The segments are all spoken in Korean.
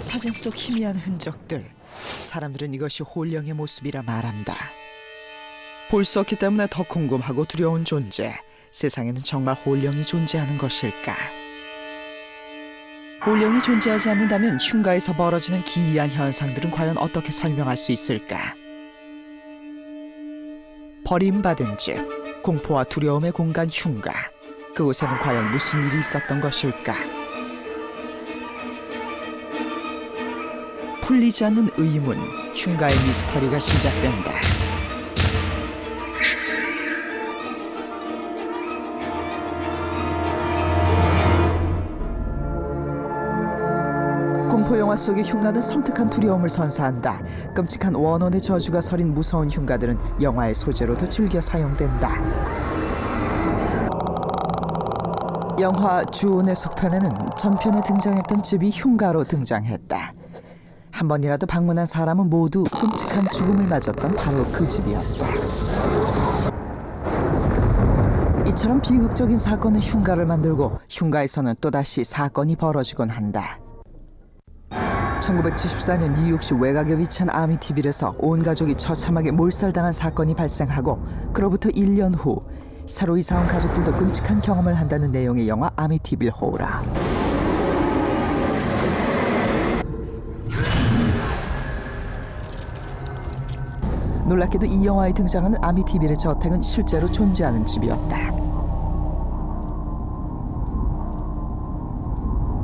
사진 속 희미한 흔적들. 사람들은 이것이 홀령의 모습이라 말한다. 볼 수 없기 때문에 더 궁금하고 두려운 존재. 세상에는 정말 홀령이 존재하는 것일까? 홀령이 존재하지 않는다면 흉가에서 벌어지는 기이한 현상들은 과연 어떻게 설명할 수 있을까? 버림받은 집, 공포와 두려움의 공간 흉가. 그곳에는 과연 무슨 일이 있었던 것일까? 풀리지 않는 의문, 흉가의 미스터리가 시작된다. 공포영화 속의 흉가는 섬뜩한 두려움을 선사한다. 끔찍한 원혼의 저주가 서린 무서운 흉가들은 영화의 소재로도 즐겨 사용된다. 영화 주온의 속편에는 전편에 등장했던 집이 흉가로 등장했다. 한 번이라도 방문한 사람은 모두 끔찍한 죽음을 맞았던 바로 그 집이었다. 이처럼 비극적인 사건은 흉가를 만들고 흉가에서는 또다시 사건이 벌어지곤 한다. 1974년 뉴욕시 외곽에 위치한 아미티빌에서 온 가족이 처참하게 몰살당한 사건이 발생하고 그로부터 1년 후 새로 이사 온 가족들도 끔찍한 경험을 한다는 내용의 영화 아미티빌 호라. 놀랍게도 이 영화에 등장하는 아미티빌의 저택은 실제로 존재하는 집이었다.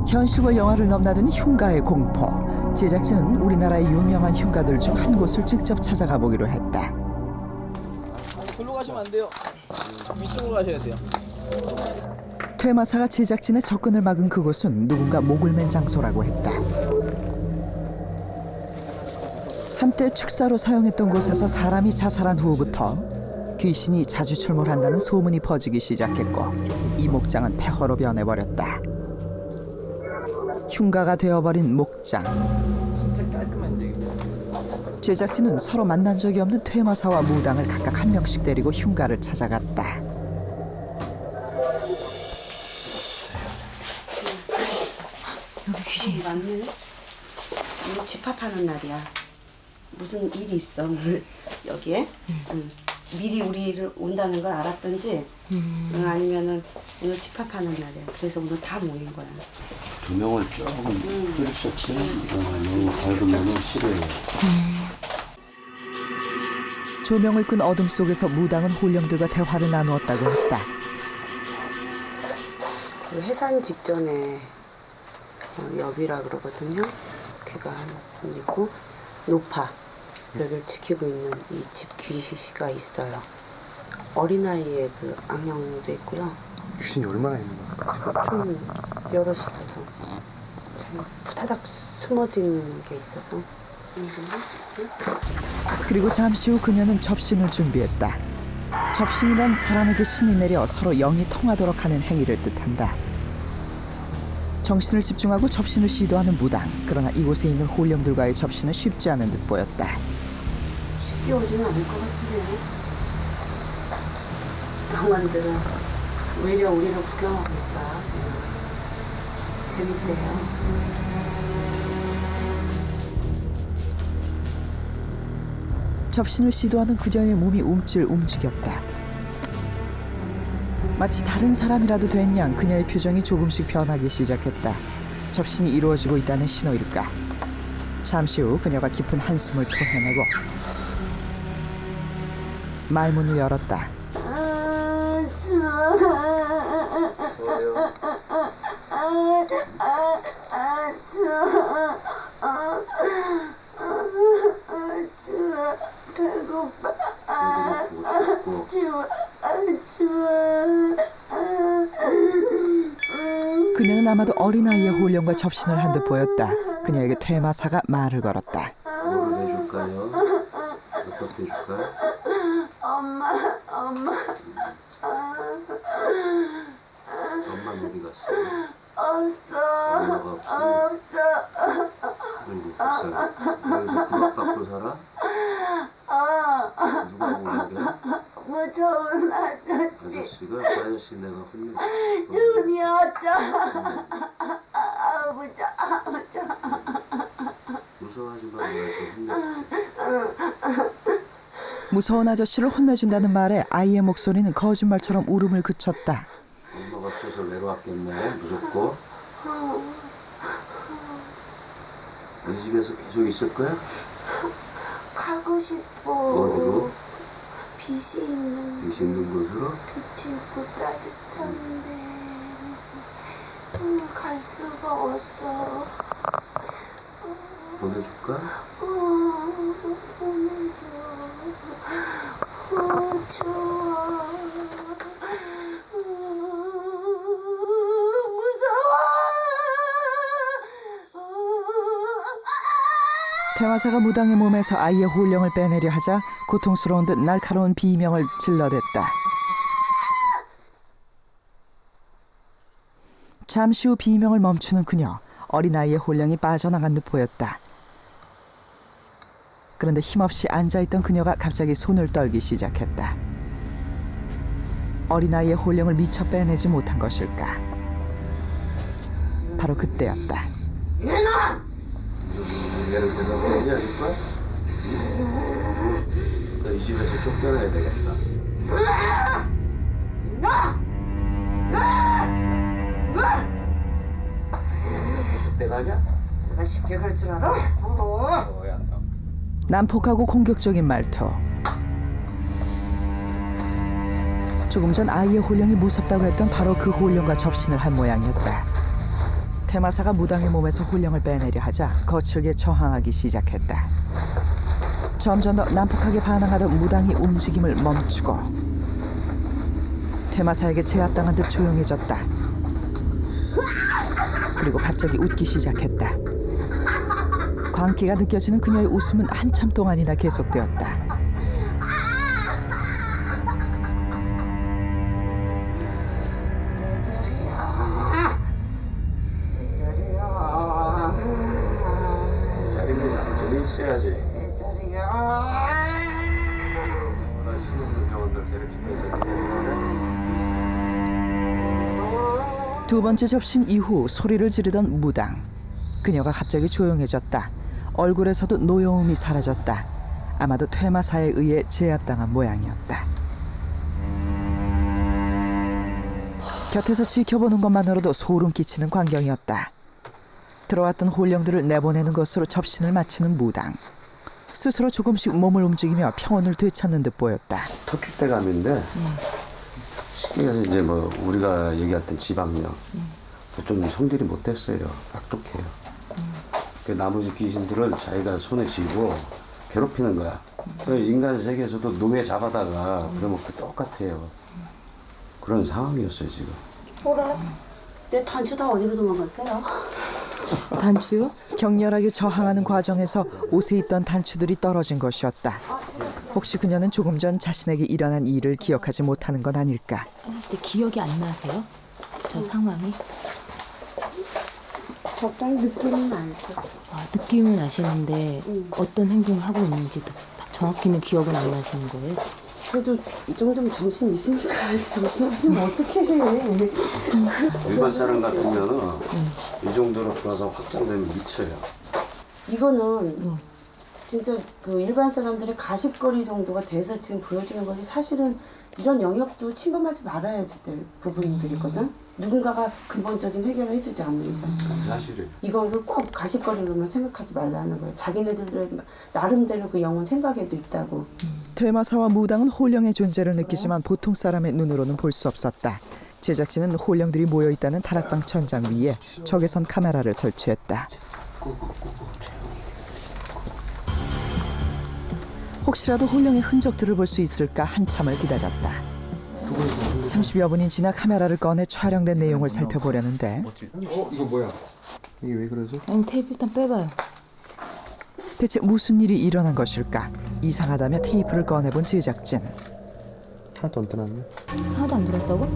현실과 영화를 넘나드는 흉가의 공포. 제작진은 우리나라의 유명한 흉가들 중 한 곳을 직접 찾아가 보기로 했다. 글로 가시면 안 돼요. 이쪽으로 가셔야 돼요. 퇴마사가 제작진의 접근을 막은 그곳은 누군가 목을 맨 장소라고 했다. 한때 축사로 사용했던 곳에서 사람이 자살한 후부터 귀신이 자주 출몰한다는 소문이 퍼지기 시작했고 이 목장은 폐허로 변해버렸다. 흉가가 되어버린 목장. 제작진은 서로 만난 적이 없는 퇴마사와 무당을 각각 한 명씩 데리고 흉가를 찾아갔다. 여기 귀신 있어. 오늘 집합하는 날이야. 무슨 일이 있어 오늘 여기에. 미리 우리를 온다는 걸 알았던지 아니면은 오늘 집합하는 날이야. 그래서 오늘 다 모인 거야. 조명을 조금 줄였었지. 너무 밝으면 싫어요. 조명을 끈 어둠 속에서 무당은 홀령들과 대화를 나누었다고 했다. 그 해산 직전에 여비라 그러거든요. 걔가 있고 노파 여기를 지키고 있는 이 집 귀시가 있어요. 어린아이의 그 악령도 있고요. 귀신이 얼마나 있는 거야? 좀 여럿이 있어서 참 부타닥 숨어진 게 있어서. 그리고 잠시 후 그녀는 접신을 준비했다. 접신이란 사람에게 신이 내려 서로 영이 통하도록 하는 행위를 뜻한다. 정신을 집중하고 접신을 시도하는 무당. 그러나 이곳에 있는 홀령들과의 접신은 쉽지 않은 듯 보였다. 쉽게 오지는 않을 것 같은데요. 영화들은 오히려 우리를 구경하고 있어요. 지금 재밌대요. 접신을 시도하는 그녀의 몸이 움찔움직였다. 마치 다른 사람이라도 된 양 그녀의 표정이 조금씩 변하기 시작했다. 접신이 이루어지고 있다는 신호일까? 잠시 후 그녀가 깊은 한숨을 토해내고 말문을 열었다. 배고파. 그녀는 아마도 어린아이의 홀령과 접신을 한 듯 보였다. 그녀에게 퇴마사가 말을 걸었다. 뭐를 해줄까요? 어떻게 해줄까? 엄마. 엄마 어디 갔어? 없어. 엄마가 없어? 없어. 아이고 불쌍해. 여기서 구박받고 살아? 누가 보는데? 무서운 아저씨. 아저씨가? 그 아저씨 내가 혼내. 눈이 어쩌. 아버지. 무서워하지 마. 내가 무서운 아저씨를 혼내준다는 말에 아이의 목소리는 거짓말처럼 울음을 그쳤다. 엄마가 없어서 외로웠겠네. 무섭고. 이 집에서 계속 있을 거야? 가고 싶어. 어디로? 빛이 있는 빛 있는 곳으로? 빛이 있고 따뜻한데 갈 수가 없어. 보내줄까? 보내줘. 좋아. 태화사가 무당의 몸에서 아이의 혼령을 빼내려 하자 고통스러운 듯 날카로운 비명을 질러댔다. 잠시 후 비명을 멈추는 그녀. 어린아이의 혼령이 빠져나간 듯 보였다. 그런데 힘없이 앉아있던 그녀가 갑자기 손을 떨기 시작했다. 어린아이의 혼령을 미처 빼내지 못한 것일까? 바로 그때였다. 얘를 대답해야지 아닐까? 너 이 집에서 쫓겨나야 되겠다. 그때 가냐? 내가 쉽게 갈 줄 알아? 난폭하고 공격적인 말투. 조금 전 아이의 혼령이 무섭다고 했던 바로 그 혼령과 접신을 한 모양이었다. 태마사가 무당의 몸에서 혼령을 빼내려 하자 거칠게 저항하기 시작했다. 점점 더 난폭하게 반항하던 무당이 움직임을 멈추고 태마사에게 제압당한 듯 조용해졌다. 그리고 갑자기 웃기 시작했다. 광기가 느껴지는 그녀의 웃음은 한참 동안이나 계속되었다. 자리는 남편이 있어야지. 나 신혼도 병원들 데려주면서 두 번째 접신 이후 소리를 지르던 무당. 그녀가 갑자기 조용해졌다. 얼굴에서도 노여움이 사라졌다. 아마도 퇴마사에 의해 제압당한 모양이었다. 곁에서 지켜보는 것만으로도 소름 끼치는 광경이었다. 들어왔던 혼령들을 내보내는 것으로 접신을 마치는 무당. 스스로 조금씩 몸을 움직이며 평온을 되찾는 듯 보였다. 터키대감인데 쉽게 해서 이제 뭐 우리가 얘기했던 지방령 좀 성질이 못됐어요. 악독해요. 그 나머지 귀신들을 자기가 손에 쥐고 괴롭히는 거야. 그 인간 세계에서도 노예 잡아다가 그러면 그 똑같아요. 그런 상황이었어요 지금. 뭐래? 내 단추 다 어디로 도망갔어요? 단추요? 격렬하게 저항하는 과정에서 옷에 입던 단추들이 떨어진 것이었다. 혹시 그녀는 조금 전 자신에게 일어난 일을 기억하지 못하는 건 아닐까? 했을 때 기억이 안 나세요? 저 상황이? 적당히 느낌은 알죠. 아, 느낌은 아시는데 어떤 행동을 하고 있는지 정확히는 기억은 안 나시는 거예요? 그래도 이 정도면 정신 있으니까 알지. 정신 없으면 어떻게 해. 일반 사람 같으면은 이 정도로 좋아서 확장되면 미쳐요. 이거는 진짜 그 일반 사람들의 가십거리 정도가 돼서 지금 보여주는 것이 사실은 이런 영역도 침범하지 말아야지 될 부분들이거든. 누군가가 근본적인 해결을 해주지 않는 이상. 사실은. 이거를 꼭 가십거리로만 생각하지 말라는 거예요. 자기네들 나름대로 그 영혼 생각에도 있다고. 퇴마사와 무당은 혼령의 존재를 느끼지만 보통 사람의 눈으로는 볼 수 없었다. 제작진은 혼령들이 모여있다는 다락방 천장 위에 적외선 카메라를 설치했다. 혹시라도 혼령의 흔적들을 볼 수 있을까 한참을 기다렸다. 30여 분이 지나 카메라를 꺼내 촬영된 내용을 살펴보려는데 이거 뭐야? 이게 왜 그러지? 아니 테이프 일단 빼봐요. 대체 무슨 일이 일어난 것일까? 이상하다며 테이프를 꺼내본 제작진. 하나도 안 떠났네. 하나도 안 들었다고?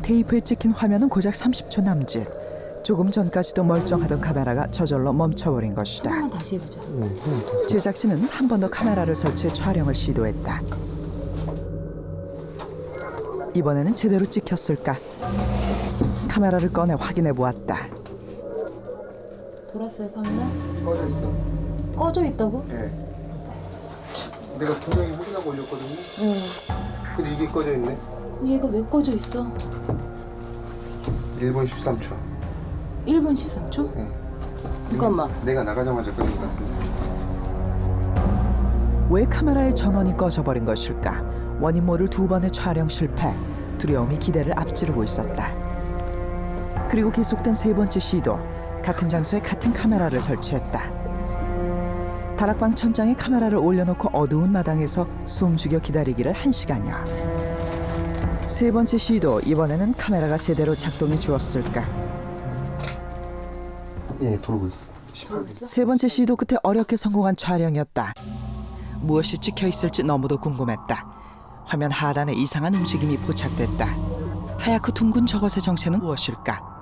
테이프에 찍힌 화면은 고작 30초 남짓. 조금 전까지도 멀쩡하던 카메라가 저절로 멈춰버린 것이다. 하나만 다시 해보자. 제작진은 한 번 더 카메라를 설치해 촬영을 시도했다. 이번에는 제대로 찍혔을까? 카메라를 꺼내 확인해 보았다. 돌았어요 카메라? 꺼져 있어. 꺼져 있다고? 예. 내가 분명히 확인하고 올렸거든요. 근데 이게 꺼져 있네. 얘가 왜 꺼져 있어? 1분 13초. 1분 13초? 예. 잠깐만. 내가 나가자마자 꺼진 것 같은데. 왜 카메라의 전원이 꺼져버린 것일까? 원인 모를 두 번의 촬영 실패. 두려움이 기대를 앞지르고 있었다. 그리고 계속된 세 번째 시도. 같은 장소에 같은 카메라를 설치했다. 다락방 천장에 카메라를 올려놓고 어두운 마당에서 숨죽여 기다리기를 1시간여. 세 번째 시도. 이번에는 카메라가 제대로 작동해 주었을까? 예, 돌고 있어. 18분. 세 번째 시도 끝에 어렵게 성공한 촬영이었다. 무엇이 찍혀 있을지 너무도 궁금했다. 화면 하단에 이상한 움직임이 포착됐다. 하얗고 둥근 저것의 정체는 무엇일까?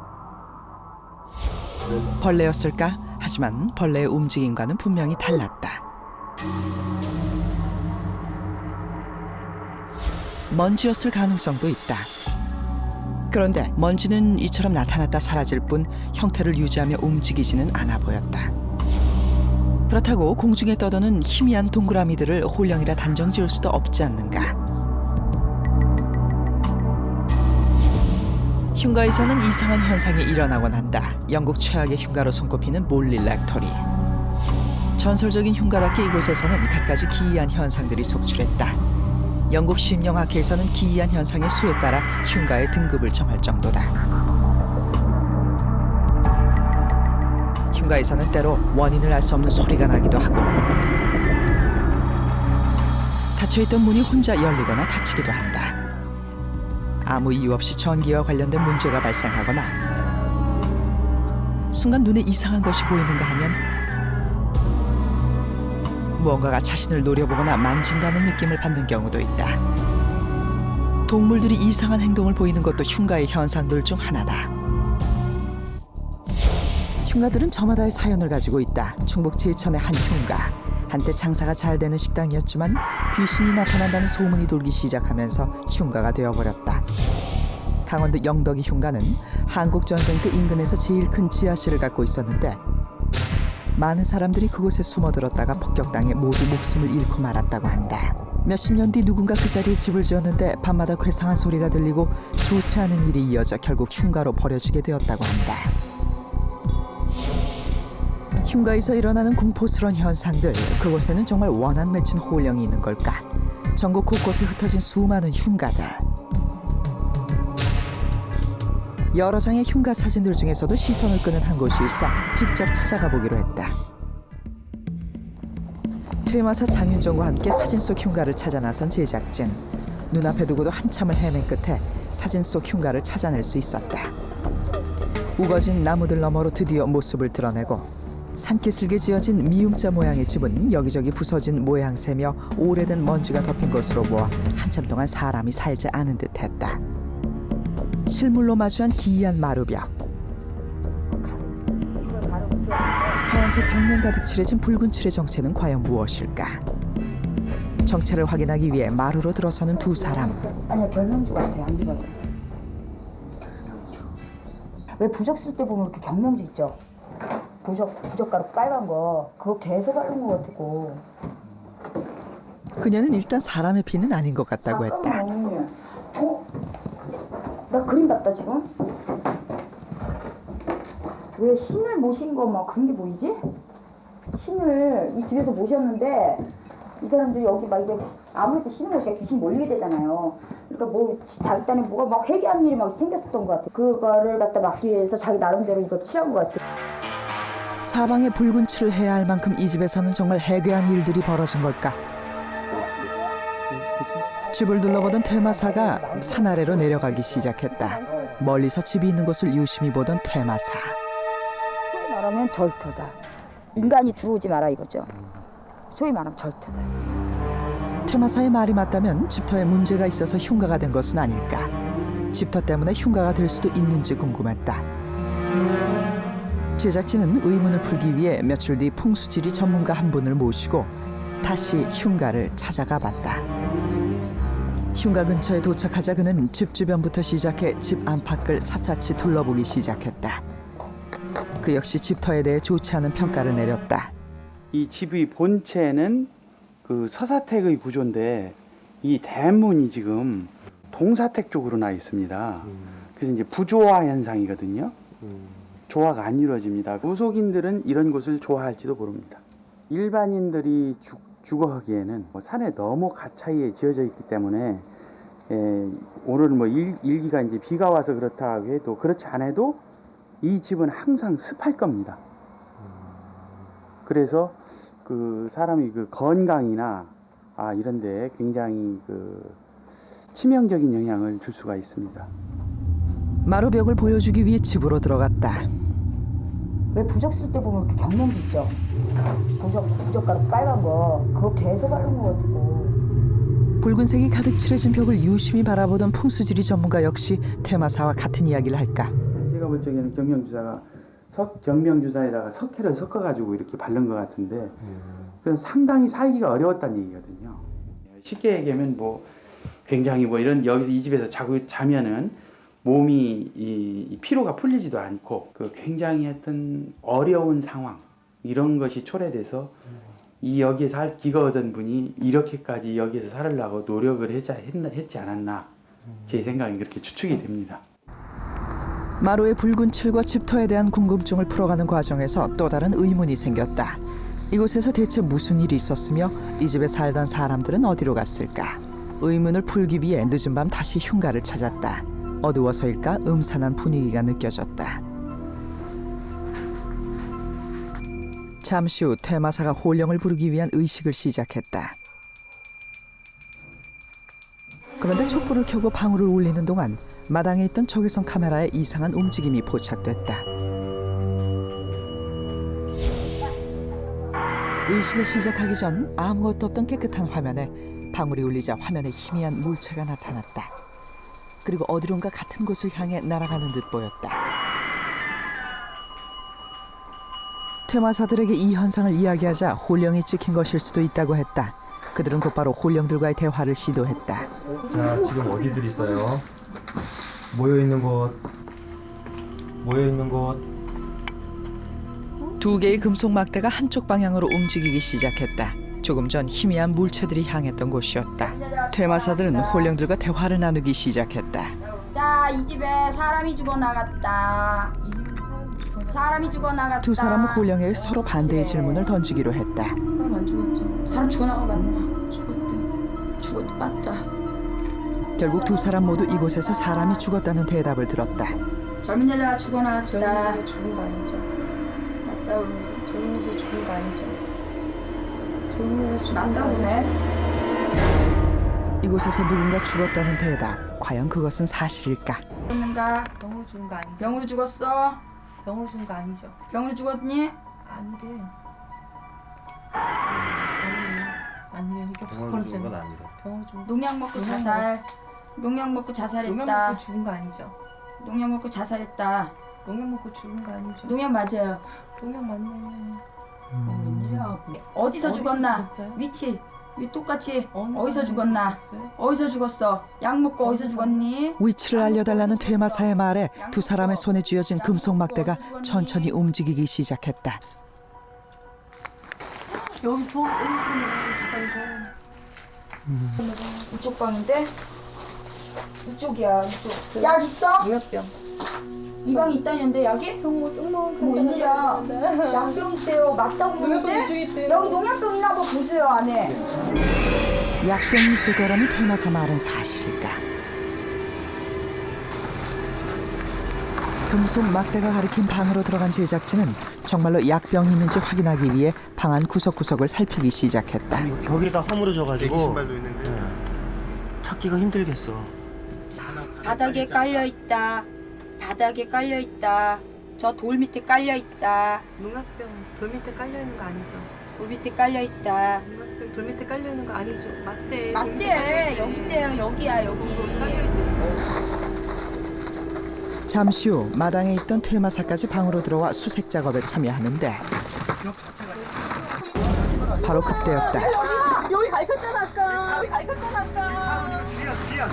벌레였을까? 하지만 벌레의 움직임과는 분명히 달랐다. 먼지였을 가능성도 있다. 그런데 먼지는 이처럼 나타났다 사라질 뿐 형태를 유지하며 움직이지는 않아 보였다. 그렇다고 공중에 떠도는 희미한 동그라미들을 홀령이라 단정 지을 수도 없지 않는가. 흉가에서는 이상한 현상이 일어나곤 한다. 영국 최악의 흉가로 손꼽히는 몰리 렉터리. 전설적인 흉가답게 이곳에서는 갖가지 기이한 현상들이 속출했다. 영국 심령학회에서는 기이한 현상의 수에 따라 흉가의 등급을 정할 정도다. 흉가에서는 때로 원인을 알 수 없는 소리가 나기도 하고 닫혀있던 문이 혼자 열리거나 닫히기도 한다. 아무 이유 없이 전기와 관련된 문제가 발생하거나 순간 눈에 이상한 것이 보이는가 하면 무언가가 자신을 노려보거나 만진다는 느낌을 받는 경우도 있다. 동물들이 이상한 행동을 보이는 것도 흉가의 현상들 중 하나다. 흉가들은 저마다의 사연을 가지고 있다. 충북 제천의 한 흉가. 한때 장사가 잘 되는 식당이었지만 귀신이 나타난다는 소문이 돌기 시작하면서 흉가가 되어버렸다. 강원도 영덕이 흉가는 한국전쟁 때 인근에서 제일 큰 지하실을 갖고 있었는데 많은 사람들이 그곳에 숨어들었다가 폭격당해 모두 목숨을 잃고 말았다고 한다. 몇십 년 뒤 누군가 그 자리에 집을 지었는데 밤마다 괴상한 소리가 들리고 좋지 않은 일이 이어져 결국 흉가로 버려지게 되었다고 한다. 흉가에서 일어나는 공포스러운 현상들, 그곳에는 정말 원한 맺힌 홀령이 있는 걸까? 전국 곳곳에 흩어진 수많은 흉가들. 여러 장의 흉가 사진들 중에서도 시선을 끄는 한 곳이 있어 직접 찾아가 보기로 했다. 퇴마사 장윤정과 함께 사진 속 흉가를 찾아 나선 제작진. 눈앞에 두고도 한참을 헤맨 끝에 사진 속 흉가를 찾아낼 수 있었다. 우거진 나무들 너머로 드디어 모습을 드러내고 산기슭에 지어진 미음자 모양의 집은 여기저기 부서진 모양새며 오래된 먼지가 덮인 것으로 보아 한참 동안 사람이 살지 않은 듯했다. 실물로 마주한 기이한 마루벽. 하얀색 벽면 가득 칠해진 붉은 칠의 정체는 과연 무엇일까? 정체를 확인하기 위해 마루로 들어서는 두 사람. 아니야 결명주 같아 안 입어도. 왜 부적 쓸 때 보면 이렇게 경명주 있죠? 부적가루 빨간 거 그거 계속 바른 거 같고. 그녀는 일단 사람의 피는 아닌 것 같다고 했다. 잠깐만. 나 그림 봤다 지금. 왜 신을 모신 거 막 그런 게 보이지? 신을 이 집에서 모셨는데 이 사람들이 여기 막 이제 아무래도 신을 모시니까 귀신이 몰리게 되잖아요. 그러니까 뭐 자기 딴에 뭐가 막 회개한 일이 막 생겼었던 것 같아. 그거를 갖다 막기 위해서 자기 나름대로 이거 칠한 것 같아. 사방에 붉은 칠을 해야 할 만큼 이 집에서는 정말 해괴한 일들이 벌어진 걸까? 집을 둘러보던 퇴마사가 산 아래로 내려가기 시작했다. 멀리서 집이 있는 곳을 유심히 보던 퇴마사. 소위 말하면 절터다. 인간이 들어오지 마라 이거죠. 소위 말하면 절터다. 퇴마사의 말이 맞다면 집터에 문제가 있어서 흉가가 된 것은 아닐까? 집터 때문에 흉가가 될 수도 있는지 궁금했다. 제작진은 의문을 풀기 위해 며칠 뒤 풍수지리 전문가 한 분을 모시고 다시 흉가를 찾아가 봤다. 흉가 근처에 도착하자 그는 집 주변부터 시작해 집 안팎을 샅샅이 둘러보기 시작했다. 그 역시 집터에 대해 좋지 않은 평가를 내렸다. 이 집의 본체는 그 서사택의 구조인데 이 대문이 지금 동사택 쪽으로 나 있습니다. 그래서 이제 부조화 현상이거든요. 조화가 안 이루어집니다. 무속인들은 이런 곳을 좋아할지도 모릅니다. 일반인들이 주거하기에는 산에 너무 가차이에 지어져 있기 때문에 오늘 뭐 일기가 이제 비가 와서 그렇다 해도 그렇지 않아도 이 집은 항상 습할 겁니다. 그래서 그 사람이 그 건강이나 이런데 굉장히 그 치명적인 영향을 줄 수가 있습니다. 마루벽을 보여주기 위해 집으로 들어갔다. 왜 부적 쓸 때 보면 이렇게 경련기 있죠? 부적가루 빨간 거 그거 계속 바른 거 같고. 붉은색이 가득 칠해진 벽을 유심히 바라보던 풍수지리 전문가 역시 퇴마사와 같은 이야기를 할까? 제가 볼 적에는 경명주사에다가 석회를 섞어가지고 이렇게 바른 것 같은데 그건 상당히 살기가 어려웠다는 얘기거든요. 쉽게 얘기하면 뭐 굉장히 뭐 이런 여기서 이 집에서 자면은 몸이 이 피로가 풀리지도 않고 그 굉장히 하여튼 어려운 상황 이런 것이 초래돼서 이 여기에 살 기가 얻은 분이 이렇게까지 여기에서 살으려고 노력을 했지 않았나 제 생각이 그렇게 추측이 됩니다. 마루의 붉은 칠과 집터에 대한 궁금증을 풀어가는 과정에서 또 다른 의문이 생겼다. 이곳에서 대체 무슨 일이 있었으며 이 집에 살던 사람들은 어디로 갔을까? 의문을 풀기 위해 늦은 밤 다시 흉가를 찾았다. 어두워서일까 음산한 분위기가 느껴졌다. 잠시 후 퇴마사가 홀령을 부르기 위한 의식을 시작했다. 그런데 촛불을 켜고 방울을 울리는 동안 마당에 있던 적외선 카메라에 이상한 움직임이 포착됐다. 의식을 시작하기 전 아무것도 없던 깨끗한 화면에 방울이 울리자 화면에 희미한 물체가 나타났다. 그리고 어디론가 같은 곳을 향해 날아가는 듯 보였다. 퇴마사들에게 이 현상을 이야기하자 홀령이 찍힌 것일 수도 있다고 했다. 그들은 곧바로 홀령들과의 대화를 시도했다. 자, 지금 어디들 있어요? 모여 있는 곳. 두 개의 금속 막대가 한쪽 방향으로 움직이기 시작했다. 조금 전 희미한 물체들이 향했던 곳이었다. 퇴마사들은 홀령들과 대화를 나누기 시작했다. 자, 이 집에 사람이 죽어나갔다. 사람이 죽어나갔다. 두 사람은 홀령에게 서로 반대의 질문을 던지기로 했다. 사람 안 죽었죠. 사람 죽어나가 맞나? 죽었대 맞다. 결국 두 사람 모두 이곳에서 사람이 죽었다는 대답을 들었다. 젊은 여자가 죽어나갔다. 죽은 거 아니죠? 맞다 그러는데. 젊은 여자 죽은 거 아니죠? 젊은 여자 죽은 거 맞다 아니죠? 그러네. 이곳에서 누군가 죽었다는 대답. 과연 그것은 사실일까? 죽었는가? 병으로 죽은 거 아니죠? 병으로 죽었어? 병으로 죽은 거 아니죠? 병으로 죽었니? 아니래. 아니래. 이게 병원으로 죽은 건 아니래. 병으로 죽은 거. 농약 먹고 자살. 농약 먹고 자살했다. 농약 먹고 죽은 거 아니죠? 농약 먹고 자살했다. 농약 먹고 죽은 거 아니죠? 농약 맞아요. 농약 맞네. 웬일이야? 어디서 죽었나? 죽었어요? 위치 똑같이 어느 어디서 병원에 죽었나? 죽었어요? 어디서 죽었어? 약 먹고 어디서 죽었니? 위치를 알려달라는 퇴마사의 말에 두 사람의 손에 쥐어진 금속 막대가 천천히 움직이기 시작했다. 여기 부엌 어디서 이쪽 방인데? 이쪽이야 이쪽. 약 있어? 농약병. 이 방에 있다는데 약이? 뭐 웬일이야? 약병 있대요. 맞다고 그러는데? 여기 농약병 있나 봐 보세요 안에. 약병이 있을 거라는 퇴마사 말은 사실일까? 금속 막대가 가리킨 방으로 들어간 제작진은 정말로 약병이 있는지 확인하기 위해 방 안 구석구석을 살피기 시작했다. 벽이 다 허물어져가지고 신발도 있는데. 찾기가 힘들겠어. 바닥에 깔려 있다. 바닥에 깔려 있다. 저 돌 밑에 깔려 있다. 농약병 돌 밑에 깔려 있는 거 아니죠? 돌 밑에 깔려 있다. 농약병 돌 밑에 깔려 있는 거 아니죠? 맞대. 맞대. 여기 있대요. 여기야 여기. 깔려 있대. 잠시 후 마당에 있던 퇴마사까지 방으로 들어와 수색 작업에 참여하는데 바로 그때였다. 여기 가르쳤잖아 아까. 여기 가르쳤잖아 아까.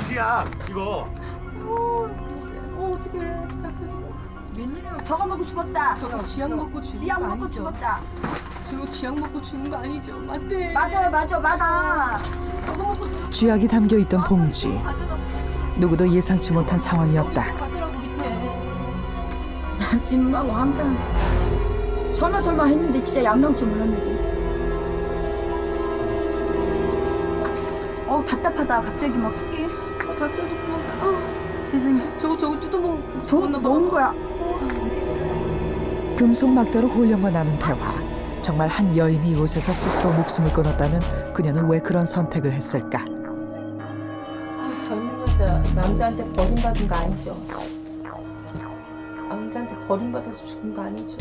쥐약 이거. 어떡해. 웬일이야? 저거 먹고 죽었다. 저거 쥐약 먹고 죽은 쥐약 거 먹고 아니죠? 죽었다. 저거 쥐약 먹고 죽은 거 아니죠? 맞대. 맞아. 저거 먹고 쥐약이 담겨 있던 봉지. 누구도 예상치 못한 상황이었다. 가더라고 밑에. 난 지금 막 왕따. 설마 했는데 진짜 약 나올 줄 몰랐는데. 답답하다. 갑자기 막 속이. 닭살도 구워. 세상에. 저거 뜯어먹. 저거 먹은 거야. 금속 막대로 홀령과 나눈 대화. 정말 한 여인이 이곳에서 스스로 목숨을 끊었다면 그녀는 왜 그런 선택을 했을까? 젊은 여자 남자한테 버림받은 거 아니죠? 남자한테 버림받아서 죽은 거 아니죠?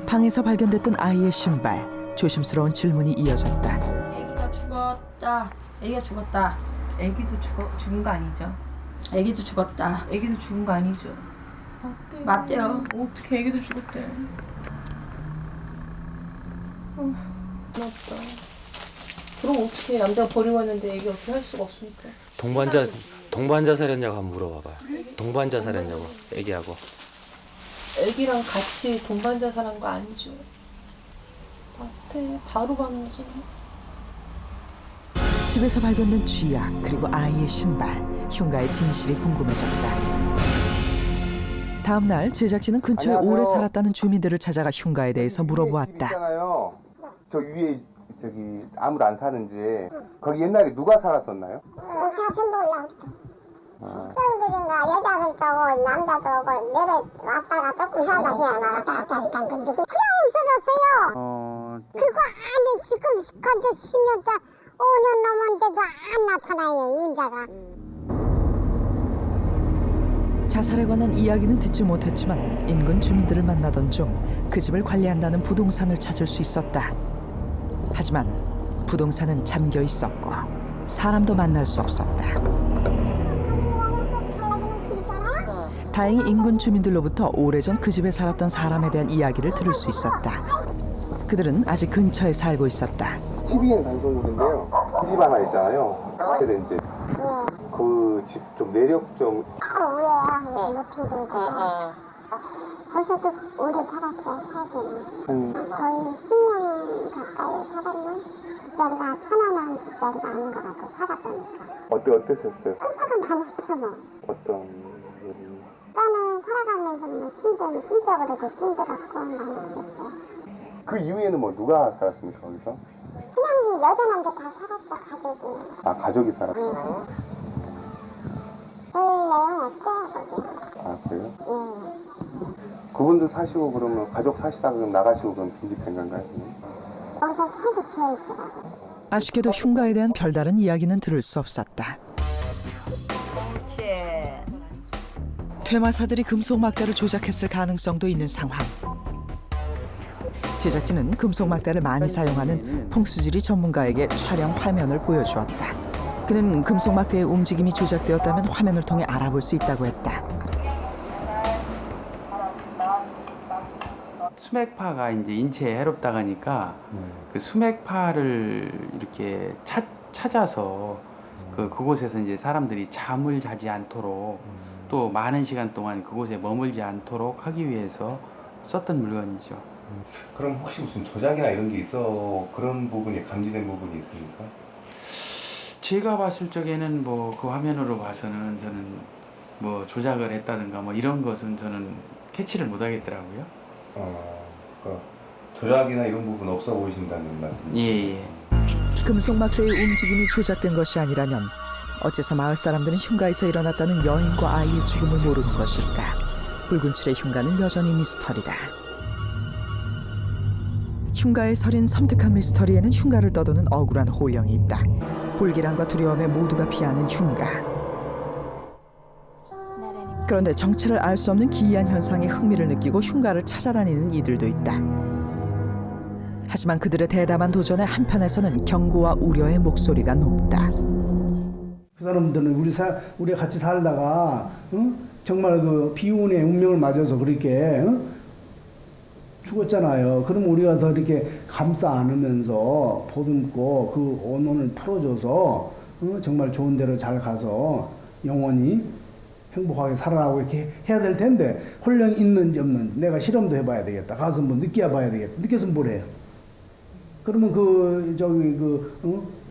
방에서 발견됐던 아이의 신발. 조심스러운 질문이 이어졌다. 애기가 죽었다. 애기도 죽은 거 아니죠? 애기도 죽었다. 애기도 죽은 거 아니죠? 맞대요. 어떻게 애기도 죽었대? 고맙다. 그럼 어떻게 남자가 버리고 왔는데 애기 어떻게 할 수가 없으니까. 동반 자살했냐고 한번 물어봐봐. 동반 자살했냐고 애기하고. 애기랑 같이 동반 자살한 거 아니죠? 맞대. 바로 가는 거잖아. 집에서 발견된 쥐약 그리고 아이의 신발. 흉가의 진실이 궁금해졌다. 다음 날 제작진은 근처에 안녕하세요. 오래 살았다는 주민들을 찾아가 흉가에 대해서 물어보았다. 있잖아요. 저 위에 저기 아무도 안 사는지 거기 옛날에 누가 살았었나요? 자신도 올라왔어. 사람들이나 여자들 쪽을 남자들 오고 내려 왔다가 조금 살다 그냥 왔다 갔다 근데 그냥 없어졌어요. 그리고 안에 지금 건조 10년 차 5년 넘었는데도 안 나타나요 임자가. 자살에 관한 이야기는 듣지 못했지만 인근 주민들을 만나던 중 그 집을 관리한다는 부동산을 찾을 수 있었다. 하지만 부동산은 잠겨 있었고 사람도 만날 수 없었다. 다행히 인근 주민들로부터 오래전 그 집에 살았던 사람에 대한 이야기를 들을 수 있었다. 그들은 아직 근처에 살고 있었다. TVN 단속물인데요. 그 집 하나 있잖아요. 어떻게 된 집. 그 집 좀 내력 좀. 위에야 노트 들고. 거기서도 오래 살았어요 살기는. 거의 10년 가까이 살았나? 집자리가 편안한 집자리가 아닌 것 같고 살아보니까. 어땠었어요? 깜빡은 많았죠 뭐. 어떤 일이? 나는 살아가면서 뭐 심적으로도 힘들었고 많이 그랬어요. 그 이후에는 뭐 누가 살았습니까 거기서? 그냥 여자 남자 다 살았죠 가족이. 아 가족이 살았어요? 별 내용 없어요 거기. 아 그래요? 예. 그분들 사시고 그러면 가족 사시다가 그럼 나가시고 그럼 빈집된 건가요? 거기서 계속 비어있더라고요. 아쉽게도 흉가에 대한 별다른 이야기는 들을 수 없었다. 퇴마사들이 금속 막대를 조작했을 가능성도 있는 상황. 제작진은 금속 막대를 많이 사용하는 풍수지리 전문가에게 촬영 화면을 보여주었다. 그는 금속 막대의 움직임이 조작되었다면 화면을 통해 알아볼 수 있다고 했다. 수맥파가 이제 인체에 해롭다고 하니까 그 수맥파를 이렇게 찾아서 그곳에서 이제 사람들이 잠을 자지 않도록 또 많은 시간 동안 그곳에 머물지 않도록 하기 위해서 썼던 물건이죠. 그럼 혹시 무슨 조작이나 이런 게 있어 그런 부분이 감지된 부분이 있습니까? 제가 봤을 적에는 뭐 그 화면으로 봐서는 저는 뭐 조작을 했다든가 뭐 이런 것은 저는 캐치를 못 하겠더라고요. 그러니까 조작이나 이런 부분 없어 보이신다는 말씀이죠? 예. 금속 막대의 움직임이 조작된 것이 아니라면 어째서 마을 사람들은 흉가에서 일어났다는 여인과 아이의 죽음을 모르는 것일까? 붉은 칠의 흉가는 여전히 미스터리다. 흉가에 서린 섬뜩한 미스터리에는 흉가를 떠도는 억울한 홀령이 있다. 불길함과 두려움에 모두가 피하는 흉가. 그런데 정체를 알 수 없는 기이한 현상에 흥미를 느끼고 흉가를 찾아다니는 이들도 있다. 하지만 그들의 대담한 도전에 한편에서는 경고와 우려의 목소리가 높다. 그 사람들은 우리가 같이 살다가 정말 그 비운의 운명을 맞아서 그렇게 죽었잖아요. 그럼 우리가 더 이렇게 감싸 안으면서 보듬고 그 원혼을 풀어줘서 정말 좋은 데로 잘 가서 영원히 행복하게 살아라고 이렇게 해야 될 텐데 홀령이 있는지 없는지 내가 실험도 해봐야 되겠다. 가서 뭐 느껴 봐야 되겠다. 느껴서 뭘 해요? 그러면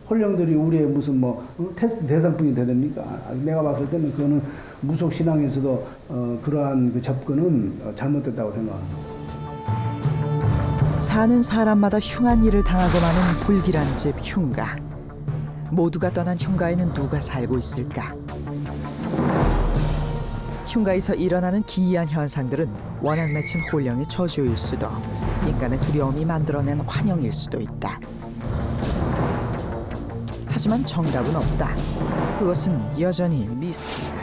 홀령들이 우리의 무슨 테스트 대상뿐이 되됩니까? 내가 봤을 때는 그거는 무속 신앙에서도 그러한 그 접근은 잘못됐다고 생각합니다. 사는 사람마다 흉한 일을 당하고 마는 불길한 집 흉가. 모두가 떠난 흉가에는 누가 살고 있을까? 흉가에서 일어나는 기이한 현상들은 워낙 맺힌 홀령의 저주일 수도, 인간의 두려움이 만들어낸 환영일 수도 있다. 하지만 정답은 없다. 그것은 여전히 미스터리다.